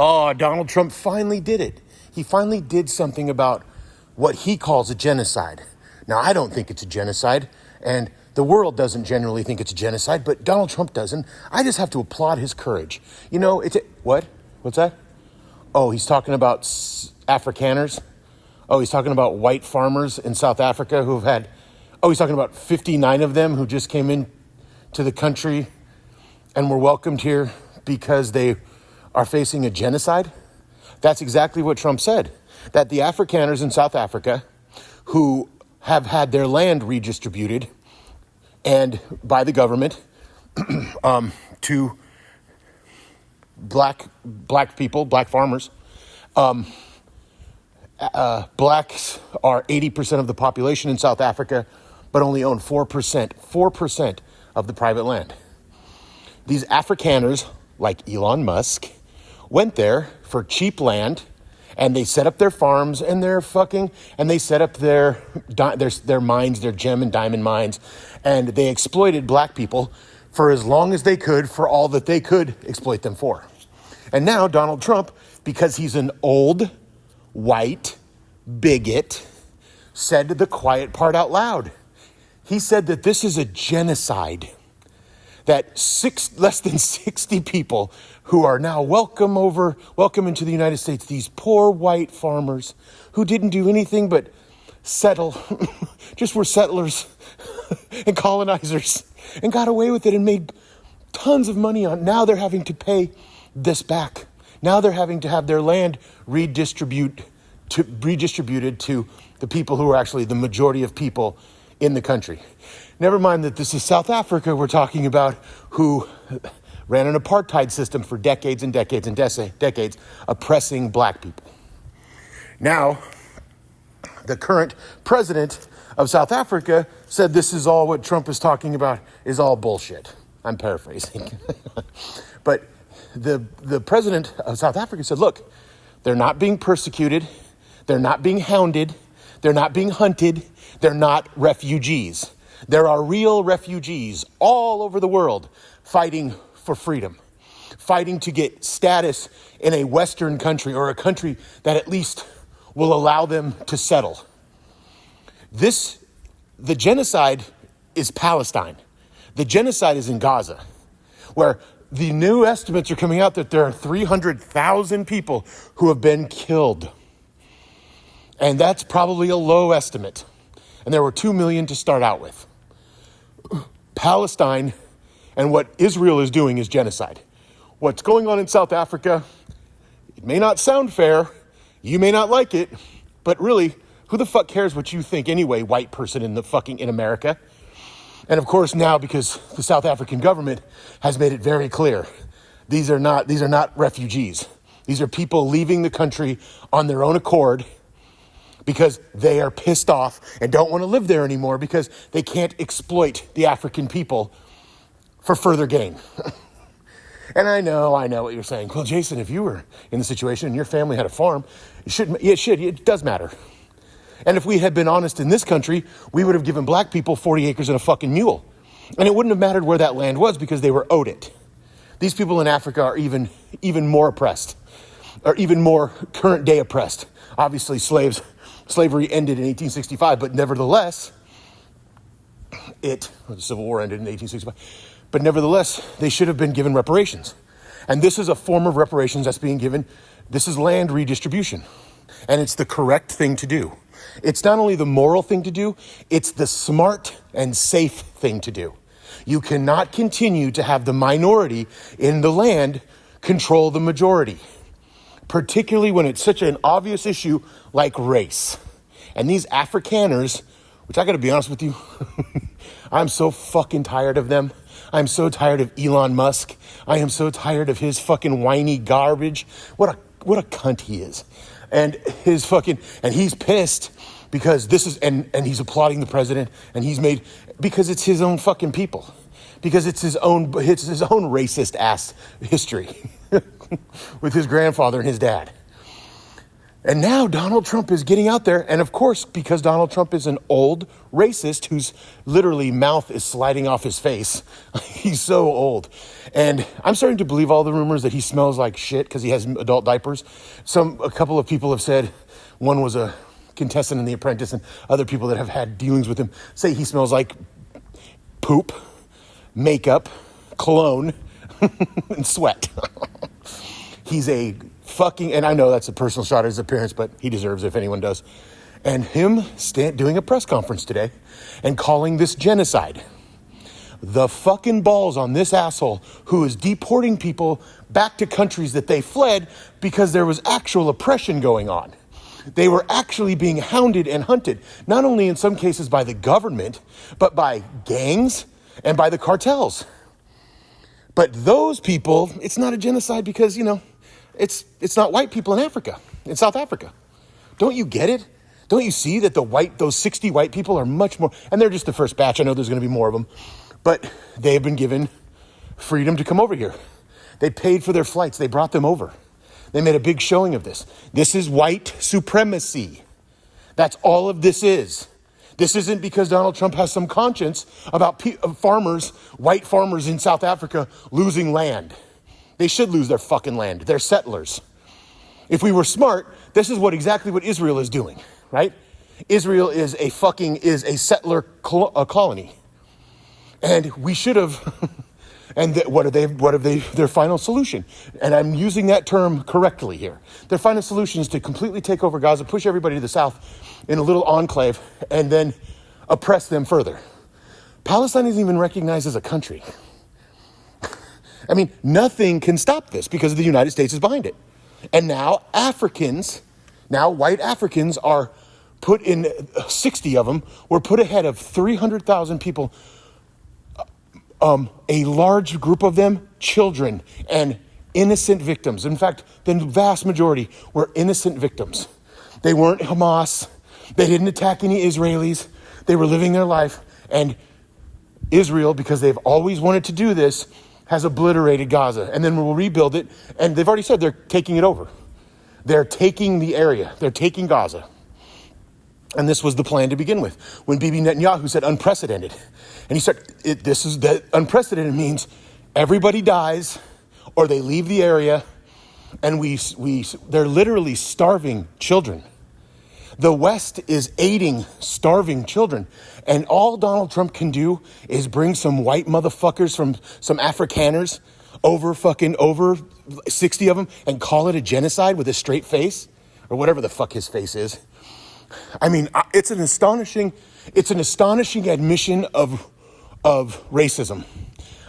Oh, Donald Trump finally did it. He finally did something about what he calls a genocide. Now, I don't think it's a genocide, and the world doesn't generally think it's a genocide, but Donald Trump doesn't. I just have to applaud his courage. You know, what? What's that? Oh, he's talking about Afrikaners. Oh, he's talking about white farmers in South Africa who've had, he's talking about 59 of them who just came in to the country and were welcomed here because they are facing a genocide. That's exactly what Trump said, that the Afrikaners in South Africa who have had their land redistributed and by the government to black people, black farmers. Blacks are 80% of the population in South Africa, but only own 4% of the private land. These Afrikaners, like Elon Musk, went there for cheap land, and they set up their farms and they set up their mines, their gem and diamond mines, and they exploited black people for as long as they could, for all that they could exploit them for. And now Donald Trump, because he's an old, white bigot, said the quiet part out loud. He said that this is a genocide, that less than 60 people who are now welcome into the United States, these poor white farmers who didn't do anything but settle, just were settlers and colonizers and got away with it and made tons of money on. Now they're having to pay this back. Now they're having to have their land redistributed to the people who are actually the majority of people in the country. Never mind that this is South Africa we're talking about, who ran an apartheid system for decades and decades and decades, oppressing black people. Now, the current president of South Africa said this is all what Trump is talking about is all bullshit. I'm paraphrasing. But the president of South Africa said, look, they're not being persecuted. They're not being hounded. They're not being hunted. They're not refugees. There are real refugees all over the world fighting for freedom, fighting to get status in a Western country or a country that at least will allow them to settle. The genocide is Palestine. The genocide is in Gaza, where the new estimates are coming out that there are 300,000 people who have been killed. And that's probably a low estimate. And there were 2 million to start out with. Palestine and what Israel is doing is genocide. What's going on in South Africa, it may not sound fair, you may not like it, but really, who the fuck cares what you think anyway, white person in America? And of course now, because the South African government has made it very clear, these are not refugees. These are people leaving the country on their own accord because they are pissed off and don't want to live there anymore because they can't exploit the African people for further gain. And I know what you're saying. Well, Jason, if you were in the situation and your family had a farm, it does matter. And if we had been honest in this country, we would have given black people 40 acres and a fucking mule. And it wouldn't have mattered where that land was because they were owed it. These people in Africa are even more oppressed, or even more current day oppressed. Obviously, slavery ended in 1865, but nevertheless, the Civil War ended in 1865. But nevertheless, they should have been given reparations. And this is a form of reparations that's being given. This is land redistribution. And it's the correct thing to do. It's not only the moral thing to do, it's the smart and safe thing to do. You cannot continue to have the minority in the land control the majority, particularly when it's such an obvious issue like race. And these Afrikaners, which I got to be honest with you, I'm so fucking tired of them. I'm so tired of Elon Musk. I am so tired of his fucking whiny garbage. What a cunt he is. And he's pissed because and he's applauding the president, and because it's his own fucking people. Because it's his own racist ass history with his grandfather and his dad. And now Donald Trump is getting out there. And of course, because Donald Trump is an old racist whose literally mouth is sliding off his face. He's so old. And I'm starting to believe all the rumors that he smells like shit because he has adult diapers. A couple of people have said, one was a contestant in The Apprentice, and other people that have had dealings with him say he smells like poop, makeup, cologne, and sweat. He's a fucking, and I know that's a personal shot at his appearance, but he deserves it if anyone does. And him doing a press conference today and calling this genocide. The fucking balls on this asshole who is deporting people back to countries that they fled because there was actual oppression going on. They were actually being hounded and hunted, not only in some cases by the government, but by gangs and by the cartels. But those people, it's not a genocide because, it's not white people in Africa, in South Africa. Don't you get it? Don't you see that those 60 white people are much more, and they're just the first batch. I know there's going to be more of them, but they have been given freedom to come over here. They paid for their flights. They brought them over. They made a big showing of this. This is white supremacy. That's all of this is. This isn't because Donald Trump has some conscience about white farmers in South Africa losing land. They should lose their fucking land. They're settlers. If we were smart, this is exactly what Israel is doing, right? Israel is a settler colony. And we should have, and what are they, their final solution? And I'm using that term correctly here. Their final solution is to completely take over Gaza, push everybody to the south in a little enclave, and then oppress them further. Palestine isn't even recognized as a country. I mean, nothing can stop this because the United States is behind it. And now white Africans are put in, 60 of them were put ahead of 300,000 people. A large group of them, children and innocent victims. In fact, the vast majority were innocent victims. They weren't Hamas. They didn't attack any Israelis. They were living their life. And Israel, because they've always wanted to do this, has obliterated Gaza. And then we'll rebuild it. And they've already said they're taking it over. They're taking the area. They're taking Gaza. And this was the plan to begin with. When Bibi Netanyahu said unprecedented. And he said, unprecedented means everybody dies or they leave the area, and they're literally starving children. The West is aiding starving children. And all Donald Trump can do is bring some white motherfuckers from some Afrikaners over 60 of them and call it a genocide with a straight face or whatever the fuck his face is. I mean, it's an astonishing admission of racism,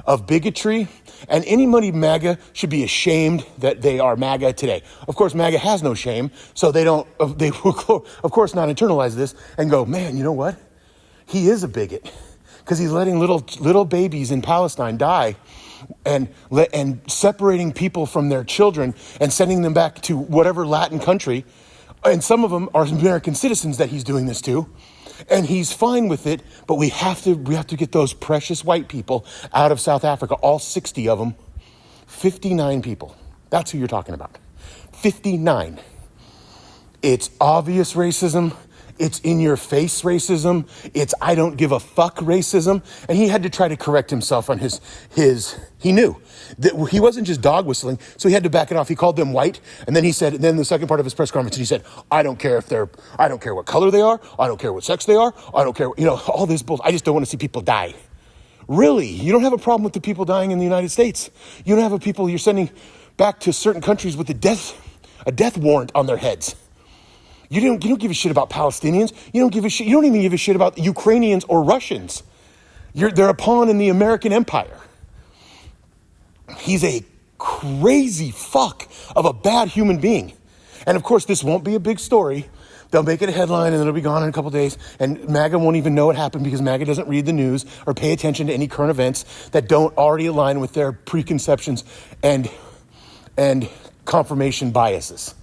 of bigotry, and anybody MAGA should be ashamed that they are MAGA today. Of course, MAGA has no shame, so they will, of course, not internalize this and go, man, you know what? He is a bigot because he's letting little babies in Palestine die and separating people from their children and sending them back to whatever Latin country. And some of them are American citizens that he's doing this to. And he's fine with it, but we have to get those precious white people out of South Africa, all 60 of them. 59 people. That's who you're talking about. 59. It's obvious racism. It's in your face racism. It's I don't give a fuck racism. And he had to try to correct himself on he knew that he wasn't just dog whistling, so he had to back it off. He called them white, and then then the second part of his press conference, he said, I don't care what color they are, I don't care what sex they are, I don't care, all this bullshit. I just don't want to see people die. Really? You don't have a problem with the people dying in the United States. You don't have a people you're sending back to certain countries with a death warrant on their heads. You don't give a shit about Palestinians. You don't even give a shit about Ukrainians or Russians. They're a pawn in the American empire. He's a crazy fuck of a bad human being. And of course, this won't be a big story. They'll make it a headline and then it'll be gone in a couple days. And MAGA won't even know it happened because MAGA doesn't read the news or pay attention to any current events that don't already align with their preconceptions and confirmation biases.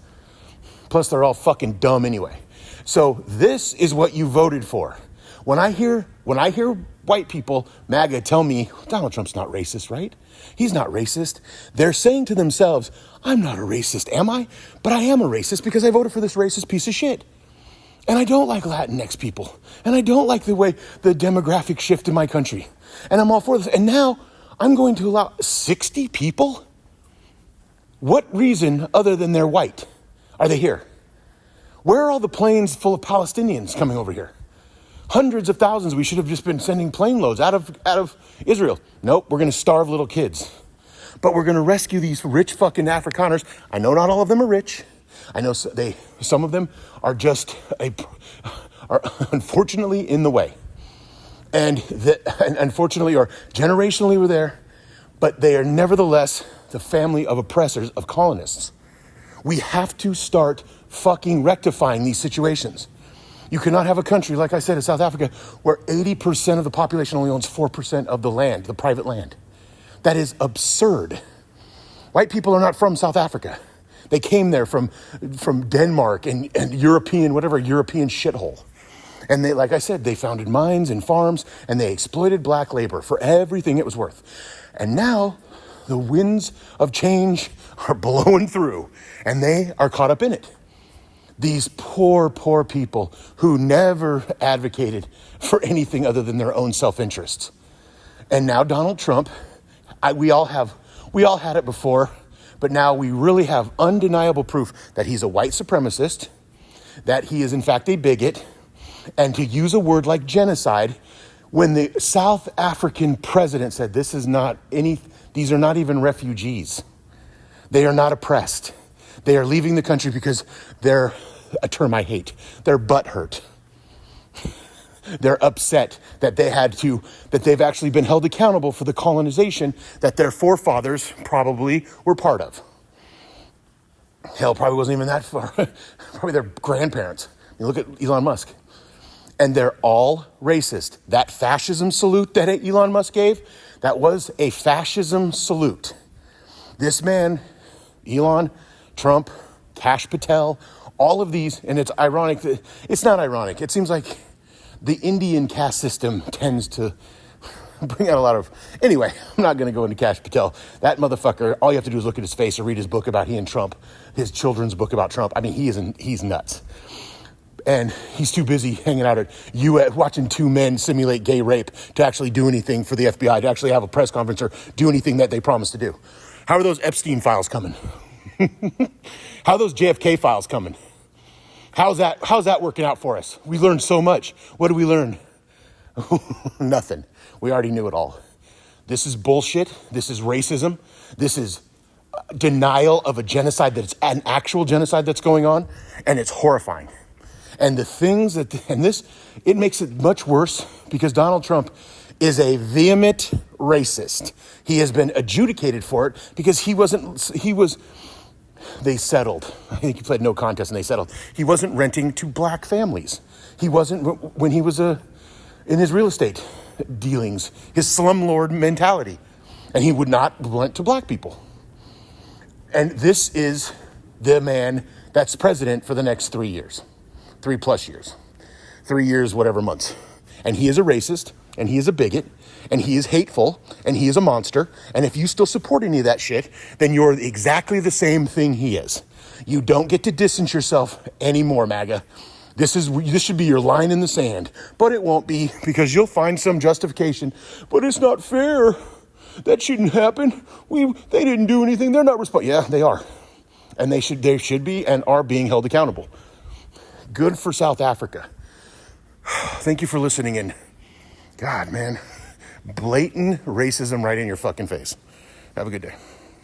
Plus, they're all fucking dumb anyway. So this is what you voted for. When I hear When I hear white people, MAGA, tell me, Donald Trump's not racist, right? He's not racist. They're saying to themselves, I'm not a racist, am I? But I am a racist because I voted for this racist piece of shit. And I don't like Latinx people. And I don't like the way the demographic shift in my country. And I'm all for this. And now I'm going to allow 60 people? What reason other than they're white are they here? Where are all the planes full of Palestinians coming over here? Hundreds of thousands. We should have just been sending plane loads out of Israel. Nope, we're going to starve little kids. But we're going to rescue these rich fucking Afrikaners. I know not all of them are rich. I know some of them are just are unfortunately in the way. And unfortunately or generationally were there, but they are nevertheless the family of oppressors, of colonists. We have to start fucking rectifying these situations. You cannot have a country, like I said, in South Africa, where 80% of the population only owns 4% of the land, the private land. That is absurd. White people are not from South Africa. They came there from Denmark and European, whatever European shithole. And they, like I said, they founded mines and farms, and they exploited black labor for everything it was worth. And now the winds of change are blowing through, and they are caught up in it. These poor, poor people who never advocated for anything other than their own self-interests. And now Donald Trump, we all had it before, but now we really have undeniable proof that he's a white supremacist, that he is in fact a bigot, and to use a word like genocide, when the South African president said these are not even refugees. They are not oppressed. They are leaving the country because they're, a term I hate, they're butthurt. They're upset that they've actually been held accountable for the colonization that their forefathers probably were part of. Hell, probably wasn't even that far. Probably their grandparents. You look at Elon Musk. And they're all racist. That fascism salute that Elon Musk gave, that was a fascism salute. This man, Elon, Trump, Kash Patel, all of these, and it's ironic. It's not ironic. It seems like the Indian caste system tends to bring out a lot of... Anyway, I'm not going to go into Kash Patel. That motherfucker, all you have to do is look at his face or read his book about he and Trump, his children's book about Trump. I mean, he's nuts. And he's too busy hanging out at US, watching two men simulate gay rape to actually do anything for the FBI, to actually have a press conference or do anything that they promised to do. How are those Epstein files coming? How are those JFK files coming? How's that working out for us? We learned so much. What did we learn? Nothing. We already knew it all. This is bullshit. This is racism. This is denial of a genocide that's an actual genocide that's going on, and it's horrifying. And the things it makes it much worse because Donald Trump is a vehement racist. He has been adjudicated for it because they settled. I think he pled no contest and they settled. He wasn't renting to black families. He wasn't, when he was in his real estate dealings, his slumlord mentality. And he would not rent to black people. And this is the man that's president for the next 3 years. 3+ years, 3 years, whatever months. And he is a racist, and he is a bigot, and he is hateful, and he is a monster. And if you still support any of that shit, then you're exactly the same thing he is. You don't get to distance yourself anymore, MAGA. This should be your line in the sand, but it won't be because you'll find some justification. But it's not fair. That shouldn't happen. They didn't do anything. They're not responsible. Yeah, they are. And they should be and are being held accountable. Good for South Africa. Thank you for listening. And God, man, blatant racism right in your fucking face. Have a good day.